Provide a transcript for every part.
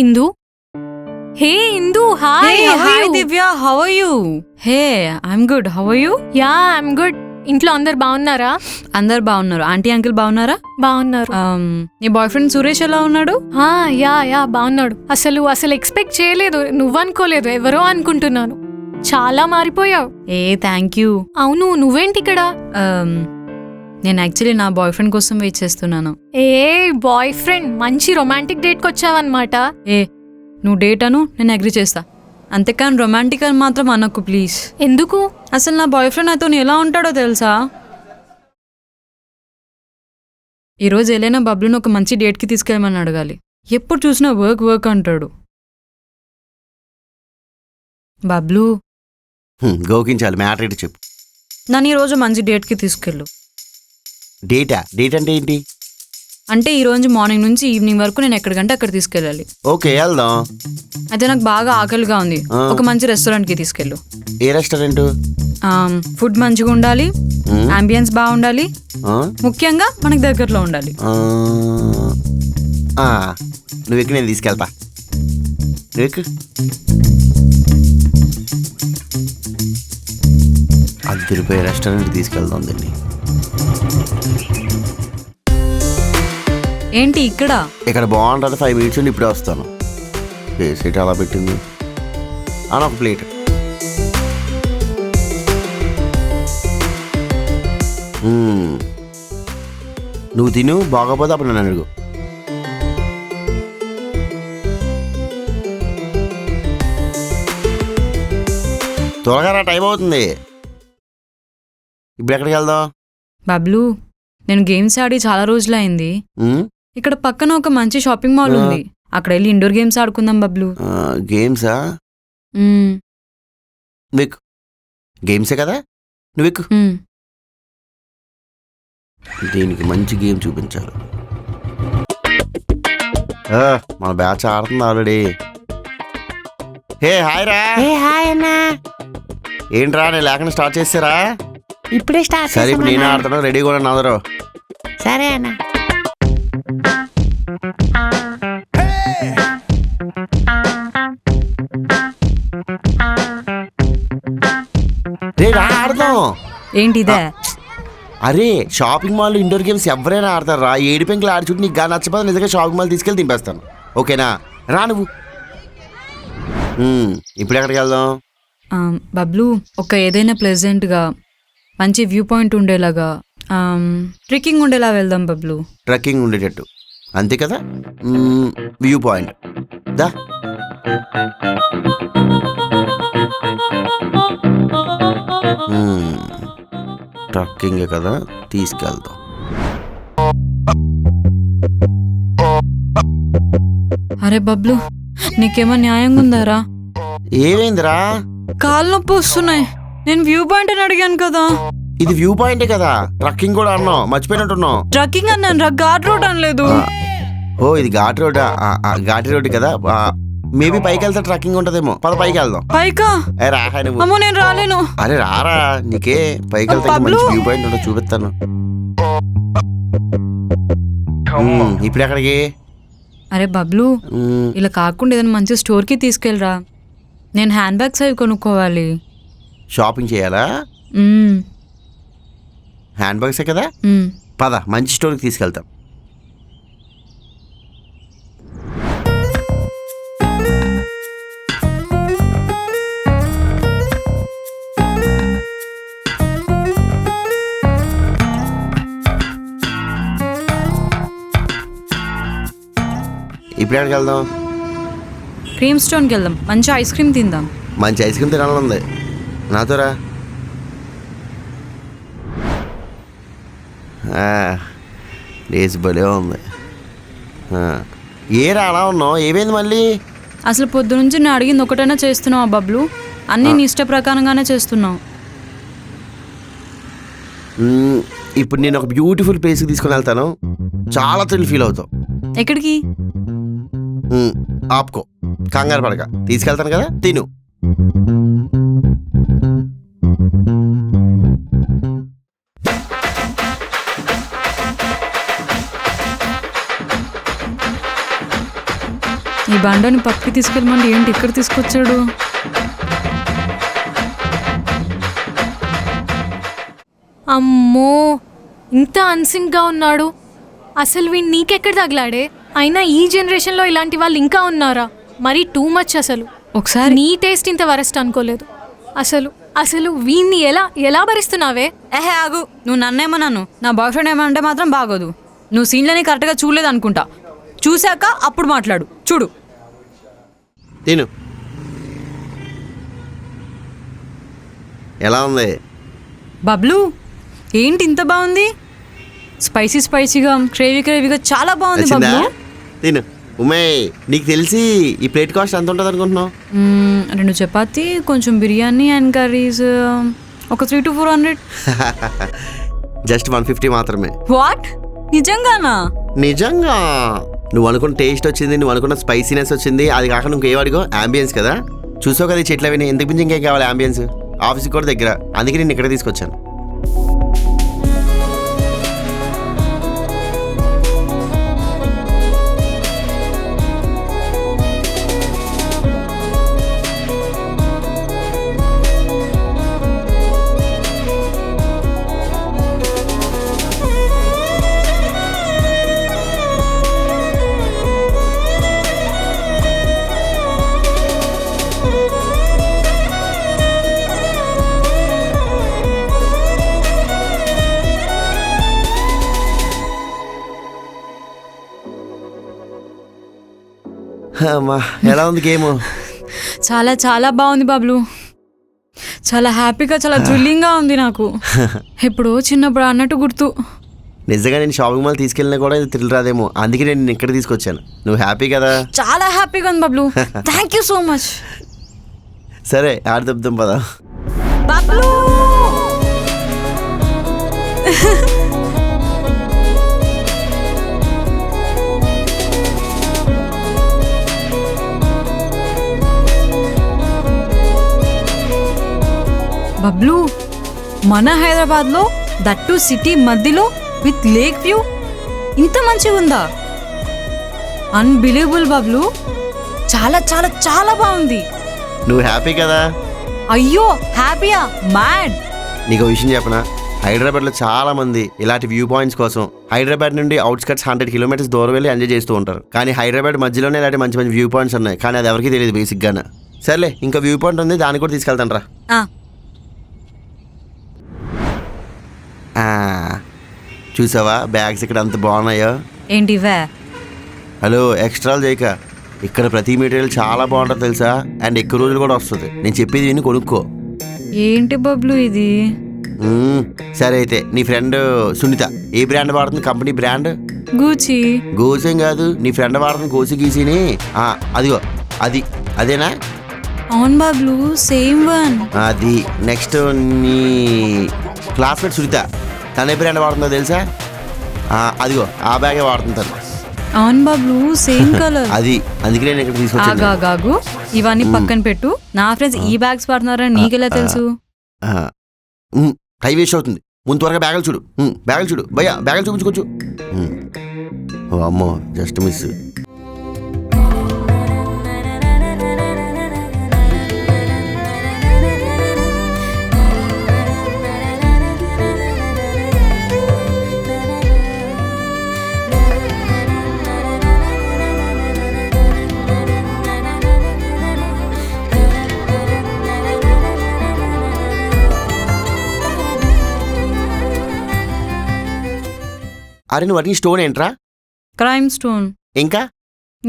Indu. Hey Indu, hi. Hi Divya, how are you? Hey, I'm good. How are you? Yeah, I'm good. ఇంట్లో అందరు బాగున్నారా? అందరు బాగున్నారు. Aunty uncle బాగున్నారా? బాగున్నారు. నీ బాయ్ ఫ్రెండ్ సురేష్ ఎలా ఉన్నాడు? యా బాగున్నాడు. అసలు ఎక్స్పెక్ట్ చేయలేదు. నువ్వనుకోలేదు, ఎవరో అనుకుంటున్నాను. చాలా మారిపోయావు. Thank you. అవును, నువ్వేంటి ఇక్కడ? నేను యాక్చువల్లీ నా బాయ్ ఫ్రెండ్ కోసం వెయిట్ చేస్తున్నాను. బాయ్ ఫ్రెండ్, మంచి రొమాంటిక్ డేట్కి వచ్చావన్నమాట. నువ్వు డేట్ అను, నేను అగ్రి చేస్తా. అంతేకాని రొమాంటిక్ అని మాత్రం అనకు ప్లీజ్. ఎందుకు? అసలు నా బాయ్ ఫ్రెండ్ నాతో ఎలా ఉంటాడో తెలుసా? ఈరోజు ఎలైనా బబ్లును ఒక మంచి డేట్కి తీసుకెళ్ళమని అడగాలి. ఎప్పుడు చూసినా వర్క్ అంటాడు. బబ్లు, గోకించాలి. మ్యాటర్ ఏంటి చెప్పు. నన్ను ఈరోజు మంచి డేట్కి తీసుకెళ్ళు. డేట్ అంటే ఏంటి? అంటే ఈ రోజు మార్నింగ్ నుంచి ఈవినింగ్ వరకు నేను ఎక్కడికంటే అక్కడ తీసుకెళ్ళాలి. ఓకే, వెళ్దాం. అయితే నాకు బాగా ఆకలిగా ఉంది. ఒక మంచి రెస్టారెంట్కి తీసుకెళ్ళు. ఏ రెస్టారెంట్? ఫుడ్ మంచిగా ఉండాలి, అంబియన్స్ బాగుండాలి, ముఖ్యంగా మనకి దగ్గరలో ఉండాలి. నువ్వు ఎక్కి నేను తీసుకెళ్తా. నువ్వు ఎక్కు. ₹10 రెస్టారెంట్ తీసుకెళ్దాం దీన్ని. ఏంటి ఇక్కడ బాగుంటుంది. 5 minutes ఉండి ఇప్పుడే వస్తాను. సీట్ అలా పెట్టింది అని ఒక ప్లేట్. నువ్వు తిను, బాగోపోతే అప్పుడు నన్ను అడుగు. త్వరగా రా, టైం అవుతుంది. ఇప్పుడు ఎక్కడికి వెళ్దాం? బబ్లు, నేను గేమ్స్ ఆడి చాలా రోజులైంది. ఇక్కడ పక్కన ఒక మంచి షాపింగ్ మాల్ ఉంది. అక్కడ వెళ్ళి ఇండోర్ గేమ్స్ ఆడుకుందాం బబ్లు. గేమ్సా? వెక్కు. గేమ్సే కదా, నువ్వు ఎక్కు. దీనికి మంచి గేమ్ చూపించాలి. మన బ్యాచ్ ఆడుతుంది ఆల్రెడీ. హాయ్ రా. హాయ్ అన్నా. ఏంట్రా, నేను లేకుండా స్టార్ట్ చేసారా? ఇప్పుడే స్టార్ట్. సరే, ఇప్పుడు నేను ఆడుతున్నా, రెడీగా ఉన్నాను అందరూ. సరే అన్న. ఆడదాం. ఏంటి ఇదే? అరే, షాపింగ్ మాల్ ఇండోర్ గేమ్స్ ఎవరైనా ఆడతారు రా. 7 పెంకులు ఆడి చుట్టూ నీకు నచ్చపోతే నిజంగా షాపింగ్ మాల్ తీసుకెళ్ళి దింపేస్తాను. ఓకేనా? రా నువ్వు. ఇప్పుడు ఎక్కడికి వెళ్దాం? బబ్లు, ఒక ఏదైనా ప్లెజెంట్గా మంచి వ్యూ పాయింట్ ఉండేలాగా, ట్రెక్కింగ్ ఉండేలా వెళ్దాం బబ్లు. ట్రెక్కింగ్ ఉండేటట్టు, అంతే కదా? వ్యూ పాయింట్ దా. ట్రెక్కింగ్ కదా, తీసుకెళ్దాం. అరే బబ్లు, నీకేమో న్యాయంగా ఉందారా? ఏమైందిరా? కాళ్ళు నొప్పి వస్తున్నాయి. నేను వ్యూ పాయింట్ అని అడిగాను కదా. ఇది వ్యూ పాయింటే కదా, ట్రెక్కింగ్ కూడా అన్నావు, మర్చిపోయినట్టున్నావు. ట్రెక్కింగ్ అన్నాను రా, ఘాట్ రోడ్ అనలేదు. ఇది ఘాట్ రోడ్డా? ఘాటి రోడ్ కదా. మేబీ పైకి వెళ్తే ట్రెక్కింగ్ ఉంటదేమో. పైకి వెళ్దాం. పైకా? రాహా నువ్వు. అమ్మో, నేను రాలేను. అరే రారా, నీకే పైకి వెళ్తే మంచి వ్యూ పాయింట్ ఉంటో చూపిస్తాను. ఇప్పుడు ఎక్కడికి? అరే బబ్లు, ఇలా కాకుండా ఏదైనా మంచి స్టోర్కి తీసుకెళ్ళరా. నేను హ్యాండ్ బ్యాగ్స్ అవి కొనుక్కోవాలి. షాపింగ్ చేయాలా? హ్యాండ్ బ్యాగ్సే కదా, పద మంచి స్టోర్కి తీసుకెళ్తాం. ఇప్పుడు ఎక్కడికి వెళ్దాం? క్రీమ్ స్టోన్కి వెళ్దాం. మంచి ఐస్ క్రీమ్ తిందాం. మంచి ఐస్ క్రీమ్ తినాలనుంది. నాతోరా. డేస్ భలే ఉంది. ఏరా అలా ఉన్నావు? ఏమైంది మళ్ళీ? అసలు పొద్దు నుంచి నేను అడిగింది ఒకటైనా చేస్తున్నావు ఆ బబ్లు. అన్నీ నీ ఇష్ట ప్రకారంగానే చేస్తున్నావు. ఇప్పుడు నేను ఒక బ్యూటిఫుల్ ప్లేస్కి తీసుకుని వెళ్తాను. చాలా థ్రిల్ ఫీల్ అవుతావు. ఎక్కడికి? ఆపుకో, కంగారు పడక, తీసుకెళ్తాను కదా, తిను. ఈ బండని పక్కకి తీసుకెళ్ళమంటే ఏంటి ఇక్కడ తీసుకొచ్చాడు? అమ్మో, ఇంత అన్సింక్గా ఉన్నాడు. అసలు వీడు నీకెక్కడ తగిలాడే? అయినా ఈ జనరేషన్లో ఇలాంటి వాళ్ళు ఇంకా ఉన్నారా? మరీ టూ మచ్ అసలు. ఒకసారి నీ టేస్ట్ ఇంత వరస్ట్ అనుకోలేదు. అసలు అసలు వీణ్ణి ఎలా ఎలా భరిస్తున్నావే? ఏహే ఆగు, నువ్వు నన్నేమన్నాను, నా బాయ్ ఫ్రెండ్ ఏమంటే మాత్రం బాగోదు. నువ్వు సీన్లని కరెక్ట్గా చూడలేదు అనుకుంటా. చూశాక అప్పుడు మాట్లాడు. చూడు తిను. ఎలా ఉంది? బబ్లు, ఏంటి ఇంత బాగుంది? స్పైసీ స్పైసీగా, క్రేవీ క్రేవీగా చాలా బాగుంది నచ్చిందా? బబ్లు. తిను. ఉమే, నీకు తెలిసి ఈ ప్లేట్ కాస్ట్ ఎంత ఉంటుంది అనుకుంటున్నావు? 2 చపాతీ, కొంచెం బిర్యానీ అండ్ కర్రీస్, ఒక 300 to 400. జస్ట్ 150 మాత్రమే. వాట్? నిజంగానా? నిజంగా. నువ్వు అనుకున్న టేస్ట్ వచ్చింది, నువ్వు అనుకున్న స్పైసీనెస్ వచ్చింది. అది కాక నువ్వు ఏమడిగో అంబియన్స్ కదా. చూసావు కదా ఈ చెట్లు అవి, ఎందుకు మించి ఇంకేం కావాలి? అంబియన్స్ ఆఫీస్కి కూడా దగ్గర, అందుకే నేను ఇక్కడ తీసుకొచ్చాను. అమ్మా, ఎలా ఉంది గేమ్? చాలా చాలా బాగుంది బాబ్లు. చాలా హ్యాపీగా, చాలా థ్రిల్లింగ్గా ఉంది నాకు. ఎప్పుడో చిన్నప్పుడు అన్నట్టు గుర్తు. నిజంగా నేను షాపింగ్ మాల్ తీసుకెళ్ళినా కూడా ఇది థ్రిల్ రాదేమో, అందుకే నేను ఇక్కడ తీసుకొచ్చాను. నువ్వు హ్యాపీ కదా? చాలా హ్యాపీగా ఉంది Bablu. Thank you so much. సరే ఆడదబ్దాం పదా. బాబ్లు బబ్లు, మన హైదరాబాద్లో దట్టు సిటీ మధ్యలో విత్ లేక్ వ్యూ ఇంత మంచిగా ఉందా? అన్బిలీవబుల్ బబ్లు. చాలా చాలా చాలా బాగుంది. నువ్వు హ్యాపీ కదా? అయ్యో హ్యాపీయా, మ్యాడ్. నీకు ఒక విషయం చెప్పనా? హైదరాబాద్లో చాలా మంది ఇలాంటి వ్యూ పాయింట్స్ కోసం హైదరాబాద్ నుండి అవుట్స్కట్స్ 100 kilometers దూరం వెళ్ళి ఎంజాయ్ చేస్తూ ఉంటారు. కానీ హైదరాబాద్ మధ్యలోనే ఇలాంటి మంచి మంచి వ్యూ పాయింట్స్ ఉన్నాయి, కానీ అది ఎవరికి తెలియదు బేసిక్గానే. సర్లే, ఇంకా వ్యూ పాయింట్ ఉంది, దాన్ని కూడా తీసుకెళ్తాను రా. చూసావా బ్యాగ్స్ ఇక్కడ అంత బాగున్నాయో? ఏంటివే? హలో, ఎక్స్ట్రాలు చేయక. ఇక్కడ ప్రతి మెటీరియల్ చాలా బాగుంటుంది తెలుసా, అండ్ ఎక్కువ రోజులు కూడా వస్తుంది. నేను చెప్పేది విని కొనుక్కో. ఏంటి బబ్లు ఇది? సరే అయితే, నీ ఫ్రెండ్ సునీత ఏ బ్రాండ్ వాడుతుంది? Company brand గూచి. గోసేం కాదు, నీ ఫ్రెండ్ వాడుతుంది కోసి గీసిని. అదిగో అది, అదేనా? అవును బాబ్లు, సేమ్ వన్. అది. నెక్స్ట్ నీ క్లాస్మేట్ సునీత, తన ఏ బ్రాండ్ వాడుతుందో తెలుసా? అదిగో ఆ బ్యాగే వాడుతుంది తను. అవును బాబ్లు, సేమ్ కలర్. అది అందుకే నేను ఇక్కడ తీసుకొచ్చాను. ఆగాగాగు, ఇవన్నీ పక్కన పెట్టు. నా ఫ్రెండ్స్ ఈ బ్యాగ్స్ వాడుతున్నారని నీకెలా తెలుసు? టైం వేస్ట్ అవుతుంది, ముందు త్వరగా బ్యాగులు చూడు. బ్యాగులు చూడు భయ్యా, బ్యాగులు చూపించుకోవచ్చు. అమ్మో, జస్ట్ మిస్. అరే నువ్వు అడిగిన స్టోన్ ఏంట్రా? Crime stone. ఇంకా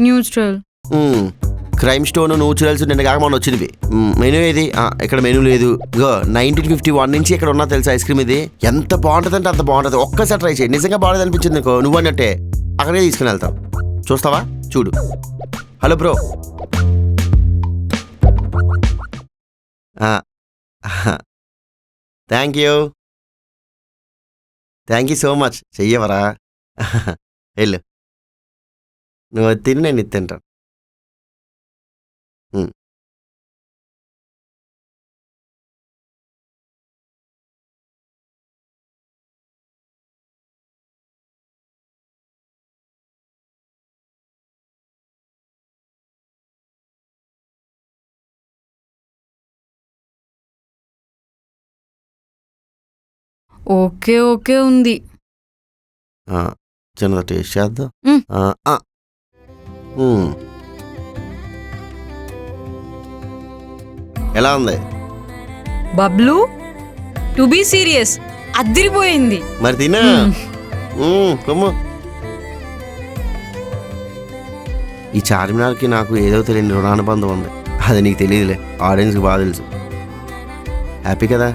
న్యూట్రల్. క్రైమ్ స్టోన్, న్యూట్రల్స్ నిన్న కాక మొన్న వచ్చినవి. మెనూ ఏది? ఇక్కడ మెనూ లేదు. ఇగో 1951 నుంచి ఇక్కడ ఉన్నా తెలుసా ఐస్ క్రీమ్ ఇది. ఎంత బాగుంటుంది అంటే అంత బాగుంటుంది. ఒక్కసారి ట్రై చేయి, నిజంగా బాగుంటుంది అనిపించింది నీకు. నువ్వు అన్నట్టే అక్కడే తీసుకుని వెళ్తావు. చూస్తావా? చూడు. Hello bro. Thank you so much. చెయ్యవరా? వెళ్ళు, నువ్వు తిని నేను ఇది తింటాను. ఓకే ఓకే ఉంది. చిన్నది టేస్ట్ చేద్దాం. మ్. ఎలా ఉంది? బబ్లు టు బీ సీరియస్ అదిరిపోయింది. మరి తినా కొమ్ము. ఈ చార్మినార్కి నాకు ఏదో తెలియని రుణానుబంధం ఉంది. అది నీకు తెలియదులే, ఆడియన్స్కి బాగా తెలుసు. హ్యాపీ కదా?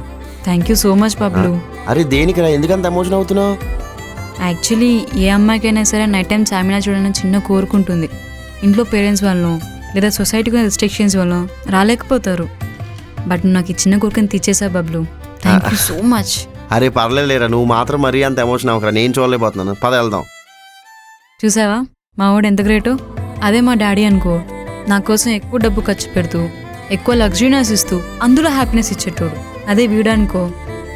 Thank you so much Bablu. అరే దేనికిరా, ఎందుకంత ఎమోషన్ అవుతున్నావు? యాక్చువల్లీ ఏ అమ్మాయికైనా సరే నైట్ టైం చార్మినార్ చూడాలని చిన్న కోరుకుంటుంది. ఇంట్లో పేరెంట్స్ వాళ్ళు లేదా సొసైటీకి రెస్ట్రిక్షన్స్ వల్ల రాలేకపోతారు. బట్ నాకు ఈ చిన్న కోరికని తీర్చేసా Bablu. Thank you so much. అరే పర్లేదులేరా, నువ్వు మాత్రం మరీ అంత ఎమోషన్ అవ్వకరా. నేను చూడలేకపోతున్నాను. పద వెళ్దాం. చూసావా మా వాడు ఎంత గ్రేటో. అదే మా డాడీ అనుకో, నా కోసం ఎక్కువ డబ్బు ఖర్చు పెడుతూ ఎక్కువ లగ్జరీనెస్ ఇస్తూ అందులో హ్యాపీనెస్ ఇచ్చేటోడు. అదే వీడనుకో,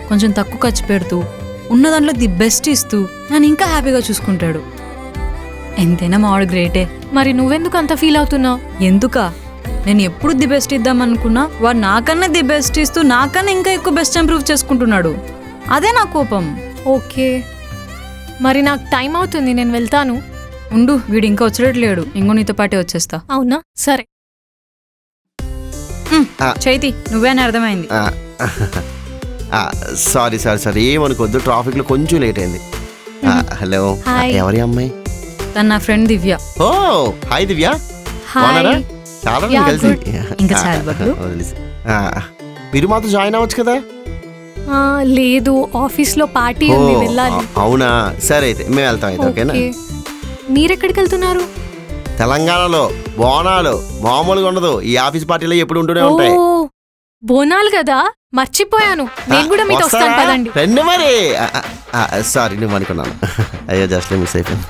కొంచెం తక్కువ ఖర్చు పెడుతూ ఉన్న దాంట్లో ది బెస్ట్ ఇస్తూ నన్ను ఇంకా హ్యాపీగా చూసుకుంటాడు. ఎంతైనా మా వాడు గ్రేటే. మరి నువ్వెందుకు అంత ఫీల్ అవుతున్నావు? ఎందుకా? నేను ఎప్పుడు ది బెస్ట్ ఇద్దామనుకున్నా వాడు నాకన్నా ది బెస్ట్ ఇస్తూ నాకన్నా ఇంకా ఎక్కువ బెస్ట్ ఇంప్రూవ్ చేసుకుంటున్నాడు. అదే నా కోపం. ఓకే, మరి నాకు టైం అవుతుంది, నేను వెళ్తాను. ఉండు, వీడు ఇంకా వచ్చేటట్లేడు. ఇంకో నీతో పాటే వచ్చేస్తా. అవునా? సరే. చైతి నువ్వే అని అర్థమైంది. సారీ సారీ సారీ, ఏమనుకోద్దు, ట్రాఫిక్లో కొంచెం లేట్ అయింది. Hello, hi. ఎవరి అమ్మాయి? తను నా ఫ్రెండ్ దివ్య. ఓ హాయ్ దివ్య, హాయ్. బాగున్నారా? చాలా రోజులు Yeah, కలిసి. ఇంకా చాలు బాబు. వదిలేసి. మీరు మాతో జాయిన్ అవ్వచ్చు కదా? లేదు, ఆఫీస్లో పార్టీ ఉంది, వెళ్ళాలి. అవునా, సరే అయితే మేము వెళ్తాం అయితే. ఓకేనా? ఓకే. మీరెక్కడికి వెళ్తున్నారు? తెలంగాణలో బోనాలు మామూలుగా ఉండదు. ఈ ఆఫీస్ పార్టీలో ఎప్పుడు ఉంటూనే ఉంటాయి. ఓ, బోనాలు కదా, మర్చిపోయాను. నేను కూడా మీతో వస్తాను, వస్తారా? పదండి. రండి మరి. సారీ, నువ్వు అనుకున్నాను. అయ్యో జస్ట్ మిస్ అయిపోయింది.